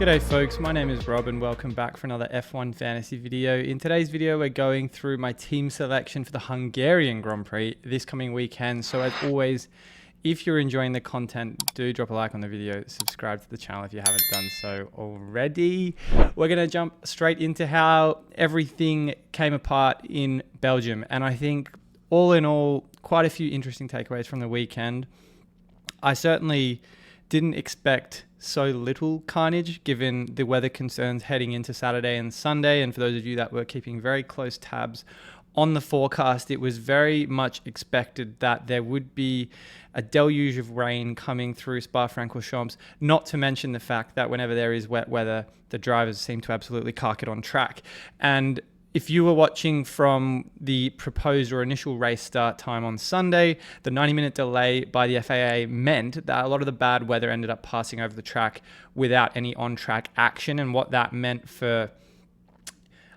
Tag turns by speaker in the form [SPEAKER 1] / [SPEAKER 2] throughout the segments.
[SPEAKER 1] G'day folks, my name is Rob and welcome back for another F1 fantasy video. In today's video we're going through my team selection for the Hungarian Grand Prix this coming weekend. So as always, if you're enjoying the content, do drop a like on the video, subscribe to the channel if you haven't done so already. We're going to jump straight into how everything came apart in Belgium. And I think all in all, quite a few interesting takeaways from the weekend. I certainly didn't expect so little carnage given the weather concerns heading into Saturday and Sunday. And for those of you that were keeping very close tabs on the forecast, it was very much expected that there would be a deluge of rain coming through Spa-Francorchamps, not to mention the fact that whenever there is wet weather, the drivers seem to absolutely cark it on track. And if you were watching from the proposed or initial race start time on Sunday, the 90-minute delay by the FAA meant that a lot of the bad weather ended up passing over the track without any on-track action. And what that meant for,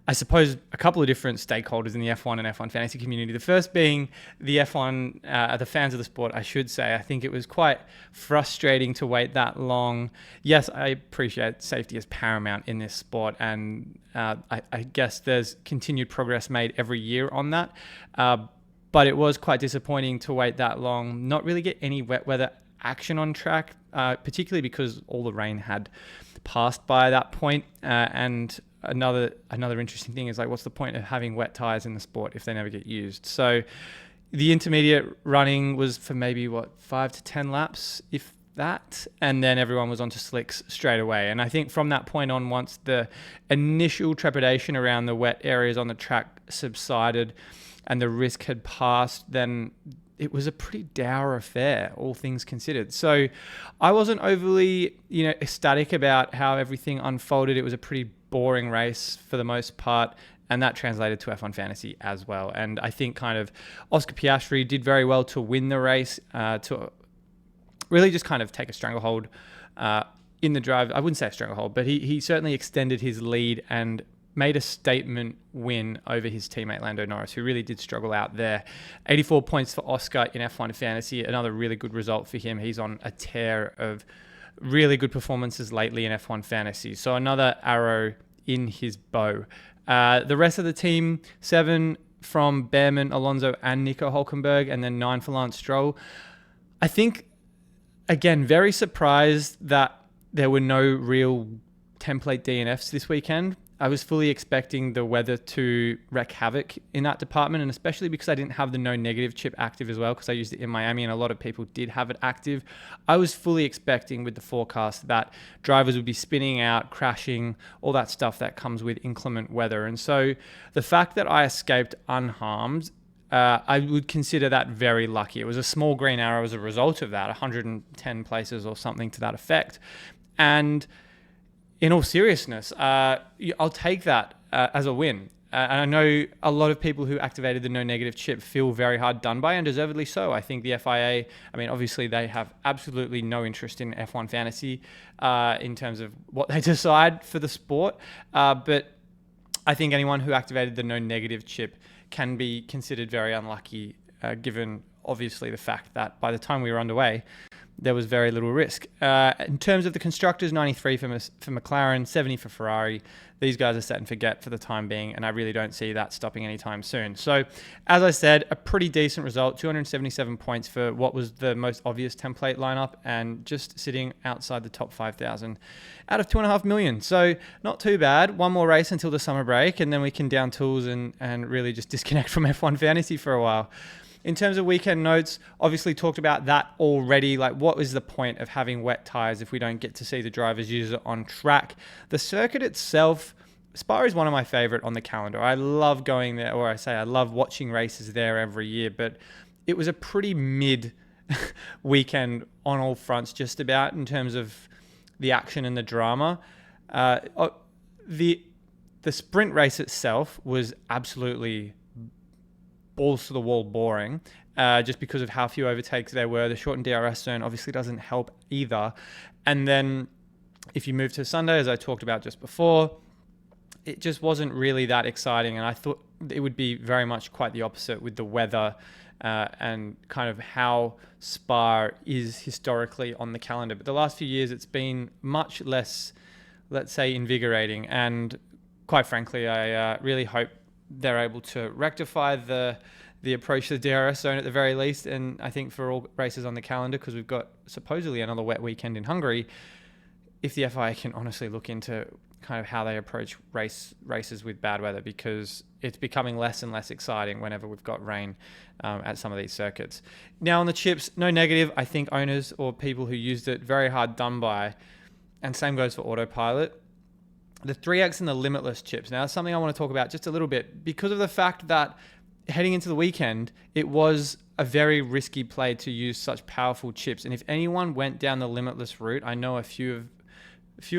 [SPEAKER 1] I suppose, a couple of different stakeholders in the F1 and F1 fantasy community. The first being the F1, the fans of the sport, I should say. I think it was quite frustrating to wait that long. Yes, I appreciate safety is paramount in this sport, and I guess there's continued progress made every year on that. But it was quite disappointing to wait that long, not really get any wet weather action on track, particularly because all the rain had passed by that point. And another interesting thing is, like, what's the point of having wet tires in the sport if they never get used? So the intermediate running was for maybe 5 to 10 laps, if that, and then everyone was onto slicks straight away. And I think from that point on, once the initial trepidation around the wet areas on the track subsided and the risk had passed, then it was a pretty dour affair, all things considered. So I wasn't overly, ecstatic about how everything unfolded. It was a pretty boring race for the most part, and that translated to F1 fantasy as well. And I think kind of Oscar Piastri did very well to win the race, to really just kind of take a stranglehold in the drive. I wouldn't say a stranglehold, but he certainly extended his lead and made a statement win over his teammate Lando Norris, who really did struggle out there. 84 points for Oscar in F1 fantasy, another really good result for him. He's on a tear of really good performances lately in F1 fantasy. So another arrow in his bow. The rest of the team, 7 from Behrman, Alonso, and Nico Hülkenberg, and then 9 for Lance Stroll. I think, again, very surprised that there were no real template DNFs this weekend. I was fully expecting the weather to wreak havoc in that department, and especially because I didn't have the no negative chip active as well, because I used it in Miami and a lot of people did have it active. I was fully expecting with the forecast that drivers would be spinning out, crashing, all that stuff that comes with inclement weather. And so the fact that I escaped unharmed, I would consider that very lucky. It was a small green arrow as a result of that, 110 places or something to that effect. And in all seriousness, I'll take that as a win. And I know a lot of people who activated the no negative chip feel very hard done by, and deservedly so. I think the FIA, obviously they have absolutely no interest in F1 fantasy in terms of what they decide for the sport. But I think anyone who activated the no negative chip can be considered very unlucky, given obviously the fact that by the time we were underway, there was very little risk. In terms of the constructors, 93 for McLaren, 70 for Ferrari. These guys are set and forget for the time being, and I really don't see that stopping anytime soon. So, as I said, a pretty decent result, 277 points for what was the most obvious template lineup, and just sitting outside the top 5,000 out of 2.5 million. So, not too bad. One more race until the summer break, and then we can down tools and really just disconnect from F1 fantasy for a while. In terms of weekend notes, obviously talked about that already. Like, what is the point of having wet tires if we don't get to see the drivers use it on track? The circuit itself, Spa is one of my favorite on the calendar. I love going there, or I love watching races there every year, but it was a pretty mid weekend on all fronts, just about, in terms of the action and the drama. The sprint race itself was absolutely balls to the wall boring, just because of how few overtakes there were. The shortened DRS zone obviously doesn't help either. And then if you move to Sunday, as I talked about just before, it just wasn't really that exciting. And I thought it would be very much quite the opposite with the weather and kind of how Spa is historically on the calendar. But the last few years, it's been much less let's say, invigorating. And quite frankly, I really hope they're able to rectify the approach to the DRS zone at the very least. And I think for all races on the calendar, because we've got supposedly another wet weekend in Hungary, if the FIA can honestly look into kind of how they approach races with bad weather, because it's becoming less and less exciting whenever we've got rain at some of these circuits. Now on the chips, no negative. I think owners or people who used it, very hard done by, and same goes for autopilot. The 3X and the limitless chips. Now that's something I want to talk about just a little bit, because of the fact that heading into the weekend, it was a very risky play to use such powerful chips. And if anyone went down the limitless route, I know a few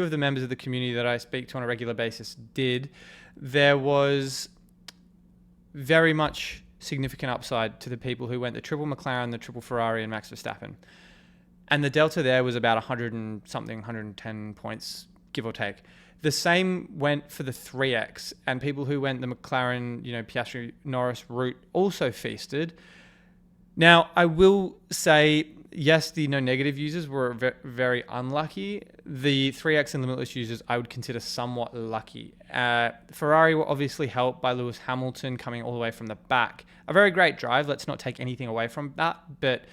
[SPEAKER 1] of the members of the community that I speak to on a regular basis did, there was very much significant upside to the people who went the triple McLaren, the triple Ferrari, and Max Verstappen. And the delta there was about 100 and something, 110 points, give or take. The same went for the 3X, and people who went the McLaren, Piastri Norris route also feasted. Now, I will say, yes, the no negative users were very unlucky. The 3X and limitless users, I would consider somewhat lucky. Ferrari were obviously helped by Lewis Hamilton coming all the way from the back. A very great drive. Let's not take anything away from that. But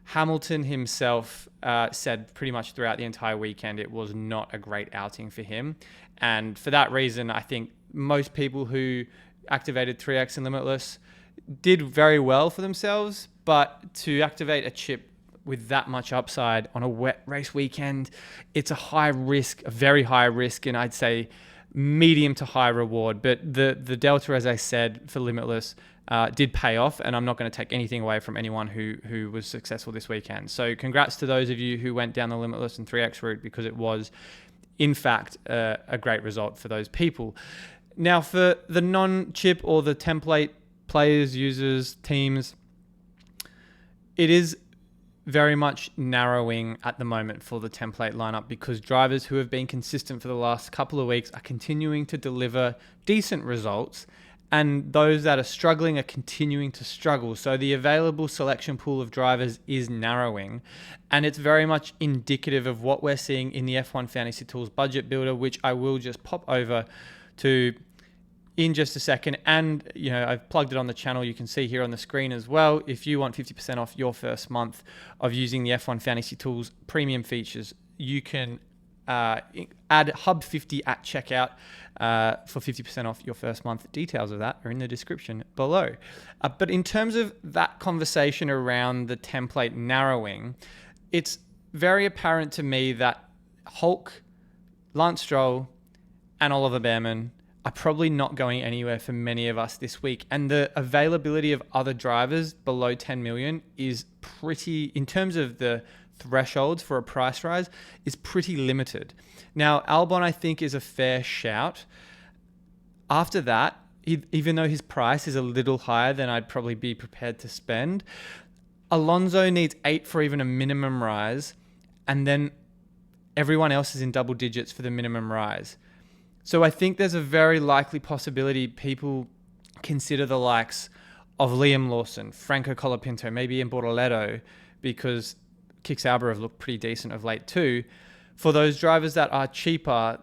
[SPEAKER 1] Hamilton himself said pretty much throughout the entire weekend it was not a great outing for him. And for that reason, I think most people who activated 3X and limitless did very well for themselves. But to activate a chip with that much upside on a wet race weekend, it's a high risk, a very high risk, and I'd say medium to high reward. But the delta, as I said, for limitless did pay off, and I'm not going to take anything away from anyone who was successful this weekend. So congrats to those of you who went down the limitless and 3X route, because it was, in fact, a great result for those people. Now, for the non-chip or the template players, users, teams, it is very much narrowing at the moment for the template lineup, because drivers who have been consistent for the last couple of weeks are continuing to deliver decent results, and those that are struggling are continuing to struggle. So the available selection pool of drivers is narrowing, and it's very much indicative of what we're seeing in the F1 Fantasy Tools budget builder, which I will just pop over to in just a second. And I've plugged it on the channel. You can see here on the screen as well. If you want 50% off your first month of using the F1 Fantasy Tools premium features, you can add Hub 50 at checkout for 50% off your first month. Details of that are in the description below. But in terms of that conversation around the template narrowing, it's very apparent to me that Hulk, Lance Stroll, and Oliver Bearman are probably not going anywhere for many of us this week. And the availability of other drivers below 10 million is pretty, in terms of the thresholds for a price rise, is pretty limited. Now, Albon, I think, is a fair shout. After that, even though his price is a little higher than I'd probably be prepared to spend, Alonso needs 8 for even a minimum rise, and then everyone else is in double digits for the minimum rise. So I think there's a very likely possibility people consider the likes of Liam Lawson, Franco Colapinto, maybe in Bortoletto, because Kik Sauber have looked pretty decent of late too, for those drivers that are cheaper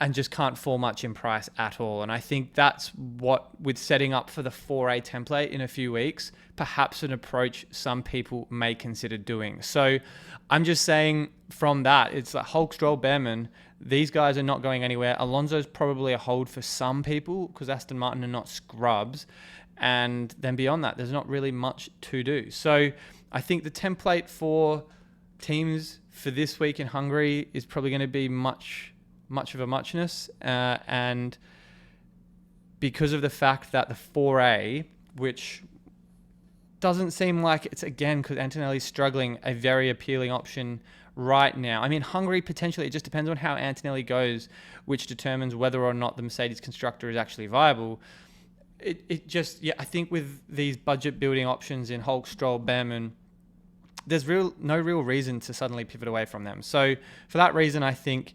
[SPEAKER 1] and just can't fall much in price at all. And I think that's what, with setting up for the 4A template in a few weeks, perhaps an approach some people may consider doing. So I'm just saying from that, it's like Hulk, Stroll, Bearman, these guys are not going anywhere. Alonso's probably a hold for some people because Aston Martin are not scrubs. And then beyond that, there's not really much to do. So I think the template for teams for this week in Hungary is probably going to be much of a muchness. And because of the fact that the 4A, which doesn't seem like it's, again, because Antonelli's struggling, a very appealing option right now. I mean, Hungary, potentially, it just depends on how Antonelli goes, which determines whether or not the Mercedes constructor is actually viable. I think with these budget building options in Hulk, Stroll, Bearman, there's no real reason to suddenly pivot away from them. So for that reason, I think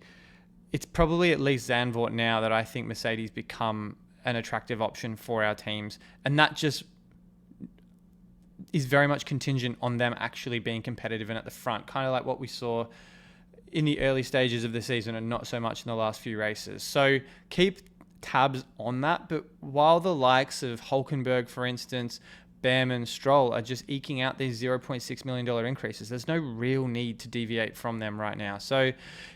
[SPEAKER 1] it's probably at least Zandvoort now that I think Mercedes become an attractive option for our teams. And that just is very much contingent on them actually being competitive and at the front, kind of like what we saw in the early stages of the season and not so much in the last few races. So keep tabs on that. But while the likes of Hulkenberg, for instance, Behrman, Stroll are just eking out these $0.6 million increases, there's no real need to deviate from them right now. So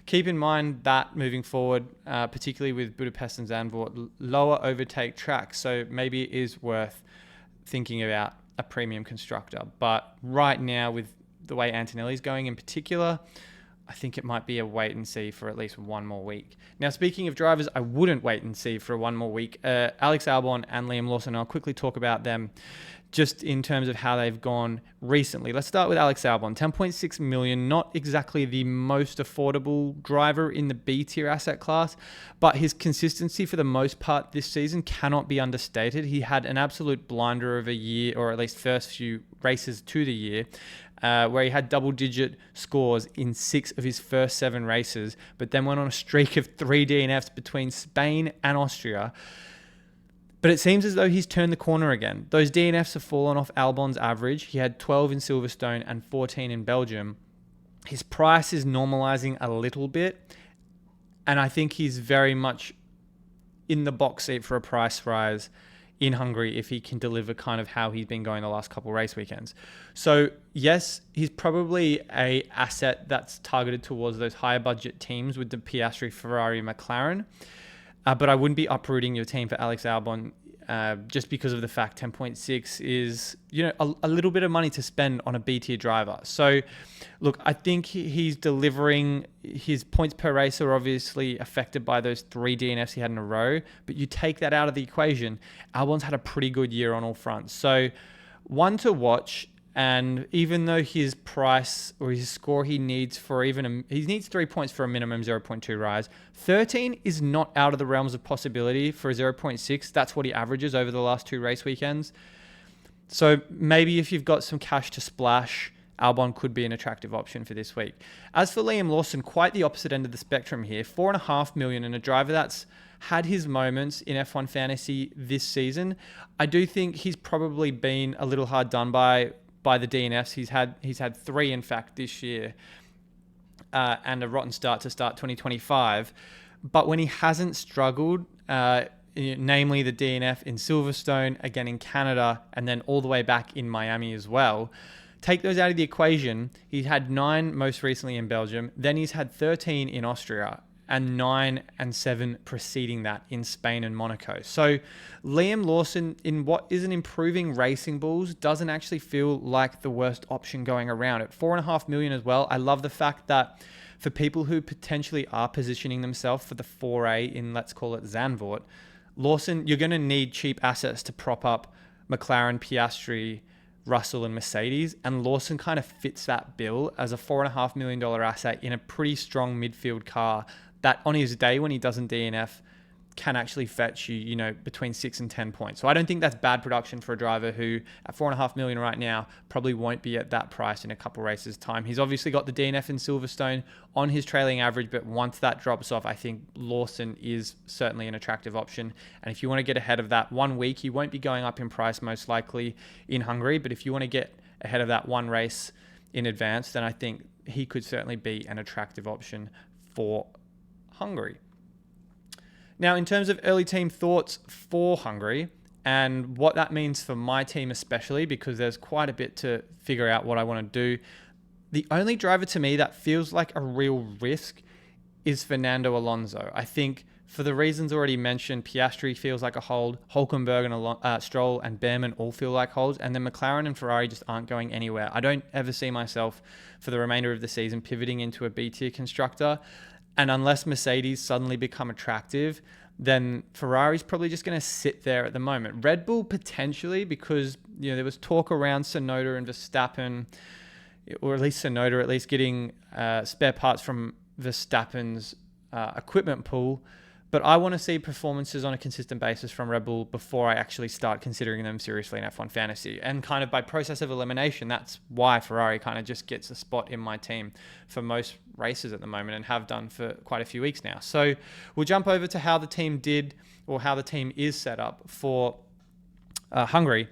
[SPEAKER 1] keep in mind that moving forward, particularly with Budapest and Zandvoort, lower overtake tracks. So maybe it is worth thinking about a premium constructor. But right now, with the way Antonelli's going in particular, I think it might be a wait and see for at least one more week. Now, speaking of drivers, I wouldn't wait and see for one more week. Alex Albon and Liam Lawson, I'll quickly talk about them just in terms of how they've gone recently. Let's start with Alex Albon. 10.6 million, not exactly the most affordable driver in the B tier asset class, but his consistency for the most part this season cannot be understated. He had an absolute blinder of a year, or at least first few races to the year, where he had double-digit scores in 6 of his first 7 races, but then went on a streak of 3 DNFs between Spain and Austria. But it seems as though he's turned the corner again. Those DNFs have fallen off Albon's average. He had 12 in Silverstone and 14 in Belgium. His price is normalizing a little bit, and I think he's very much in the box seat for a price rise in Hungary if he can deliver kind of how he's been going the last couple race weekends. So yes, he's probably a asset that's targeted towards those higher budget teams with the Piastri, Ferrari, McLaren. But I wouldn't be uprooting your team for Alex Albon just because of the fact 10.6 is, a little bit of money to spend on a B tier driver. So look, I think he's delivering. His points per race are obviously affected by those 3 DNFs he had in a row, but you take that out of the equation, Albon's had a pretty good year on all fronts. So one to watch. And even though his price or his score he needs for he needs 3 points for a minimum 0.2 rise, 13 is not out of the realms of possibility for a 0.6. That's what he averages over the last 2 race weekends. So maybe if you've got some cash to splash, Albon could be an attractive option for this week. As for Liam Lawson, quite the opposite end of the spectrum here. 4.5 million and a driver that's had his moments in F1 Fantasy this season. I do think he's probably been a little hard done by the DNFs. He's had 3, in fact, this year, and a rotten start to start 2025. But when he hasn't struggled, namely the DNF in Silverstone, again in Canada, and then all the way back in Miami as well, take those out of the equation. He's had 9 most recently in Belgium, then he's had 13 in Austria, and 9 and 7 preceding that in Spain and Monaco. So Liam Lawson, in what is an improving Racing Bulls, doesn't actually feel like the worst option going around. At 4.5 million as well, I love the fact that for people who potentially are positioning themselves for the 4A in, let's call it Zandvoort, Lawson, you're going to need cheap assets to prop up McLaren, Piastri, Russell and Mercedes, and Lawson kind of fits that bill as a $4.5 million asset in a pretty strong midfield car that on his day when he doesn't DNF can actually fetch you, between 6 and 10 points. So I don't think that's bad production for a driver who at 4.5 million right now probably won't be at that price in a couple races time. He's obviously got the DNF in Silverstone on his trailing average, but once that drops off, I think Lawson is certainly an attractive option. And if you want to get ahead of that 1 week, he won't be going up in price most likely in Hungary, but if you want to get ahead of that 1 race in advance, then I think he could certainly be an attractive option for Hungary. Now, in terms of early team thoughts for Hungary and what that means for my team especially, because there's quite a bit to figure out what I want to do, the only driver to me that feels like a real risk is Fernando Alonso. I think for the reasons already mentioned, Piastri feels like a hold, Hulkenberg and Stroll and Behrman all feel like holds, and then McLaren and Ferrari just aren't going anywhere. I don't ever see myself for the remainder of the season pivoting into a B-tier constructor. And unless Mercedes suddenly become attractive, then Ferrari's probably just going to sit there at the moment. Red Bull potentially, because there was talk around Tsunoda and Verstappen, or at least Tsunoda at least getting spare parts from Verstappen's equipment pool. But I want to see performances on a consistent basis from Red Bull before I actually start considering them seriously in F1 Fantasy. And kind of by process of elimination, that's why Ferrari kind of just gets a spot in my team for most races at the moment and have done for quite a few weeks now. So we'll jump over to how the team did, or how the team is set up for Hungary.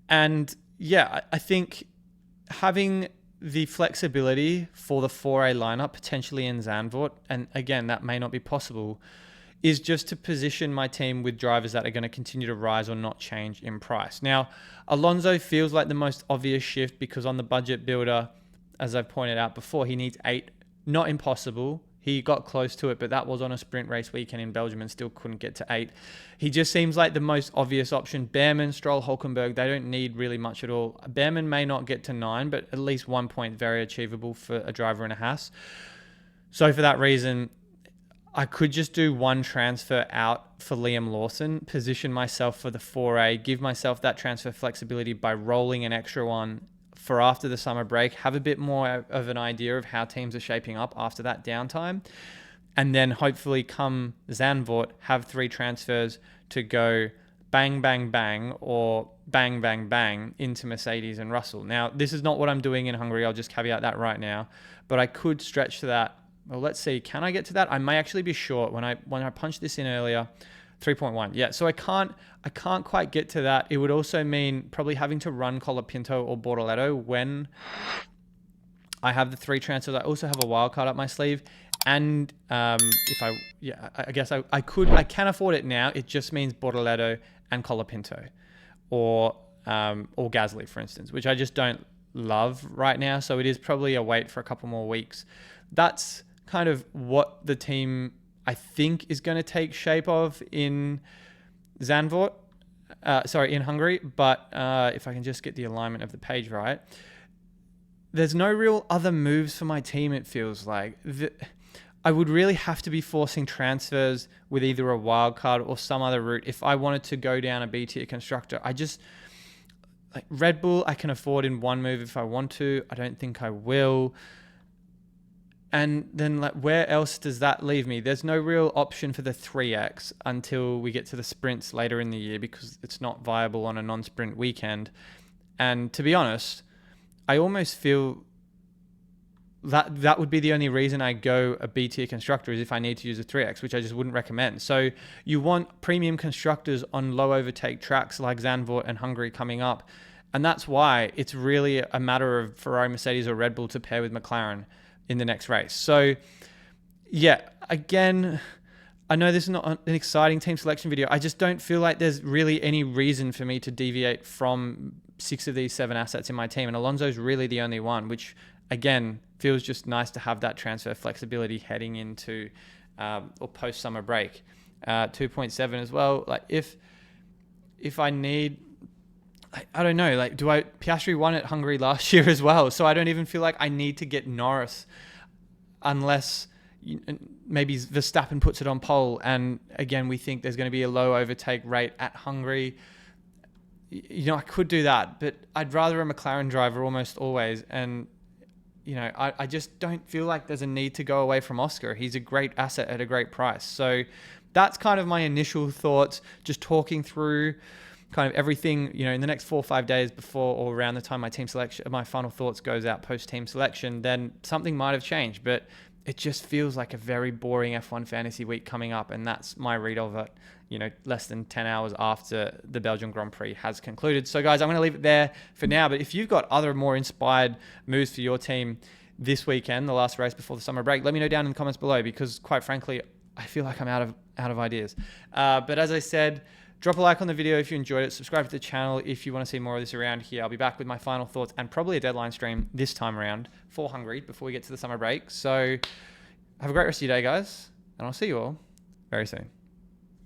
[SPEAKER 1] And yeah, I think having the flexibility for the 4A lineup potentially in Zandvoort, and again, that may not be possible, is just to position my team with drivers that are going to continue to rise or not change in price. Now, Alonso feels like the most obvious shift because on the budget builder, as I've pointed out before, he needs 8. Not impossible. He got close to it, but that was on a sprint race weekend in Belgium and still couldn't get to 8. He just seems like the most obvious option. Behrman, Stroll, Hulkenberg, they don't need really much at all. Behrman may not get to 9, but at least 1 point very achievable for a driver in a Haas. So for that reason, I could just do one transfer out for Liam Lawson, position myself for the 4A, give myself that transfer flexibility by rolling an extra one for after the summer break, have a bit more of an idea of how teams are shaping up after that downtime. And then hopefully come Zandvoort, have 3 transfers to go bang, bang, bang, or bang, bang, bang into Mercedes and Russell. Now, this is not what I'm doing in Hungary. I'll just caveat that right now. But I could stretch to that. Well, let's see. Can I get to that? I may actually be short. When I punched this in earlier, 3.1. Yeah, so I can't quite get to that. It would also mean probably having to run Colapinto or Bortoletto when I have the 3 transfers. I also have a wild card up my sleeve. And I guess I can afford it now. It just means Bortoletto and Colapinto or Gasly, for instance, which I just don't love right now. So it is probably a wait for a couple more weeks. That's kind of what the team I think is going to take shape of in Zandvoort, in Hungary. But if I can just get the alignment of the page right, there's no real other moves for my team. It feels like I would really have to be forcing transfers with either a wild card or some other route if I wanted to go down a B tier constructor. Like Red Bull, I can afford in one move if I want to. I don't think I will. And then where else does that leave me? There's no real option for the 3X until we get to the sprints later in the year because it's not viable on a non-sprint weekend. And to be honest, I almost feel that would be the only reason I go a B tier constructor is if I need to use a 3X, which I just wouldn't recommend. So you want premium constructors on low overtake tracks like Zandvoort and Hungary coming up. And that's why it's really a matter of Ferrari, Mercedes or Red Bull to pair with McLaren in the next race. So yeah, again, I know this is not an exciting team selection video. I just don't feel like there's really any reason for me to deviate from 6 of these 7 assets in my team. And Alonso's really the only one, which again, feels just nice to have that transfer flexibility heading into or post summer break. 2.7 as well. Like if I need, I don't know, like Piastri won at Hungary last year as well. So I don't even feel like I need to get Norris unless maybe Verstappen puts it on pole. And again, we think there's going to be a low overtake rate at Hungary. I could do that, but I'd rather a McLaren driver almost always. And I just don't feel like there's a need to go away from Oscar. He's a great asset at a great price. So that's kind of my initial thoughts, just talking through kind of everything, in the next 4 or 5 days before or around the time my final thoughts goes out post team selection, then something might have changed, but it just feels like a very boring F1 fantasy week coming up. And that's my read of it, less than 10 hours after the Belgian Grand Prix has concluded. So guys, I'm going to leave it there for now, but if you've got other more inspired moves for your team this weekend, the last race before the summer break, let me know down in the comments below, because quite frankly, I feel like I'm out of ideas. But as I said, drop a like on the video if you enjoyed it. Subscribe to the channel if you want to see more of this around here. I'll be back with my final thoughts and probably a deadline stream this time around for Hungary before we get to the summer break. So have a great rest of your day, guys, and I'll see you all very soon.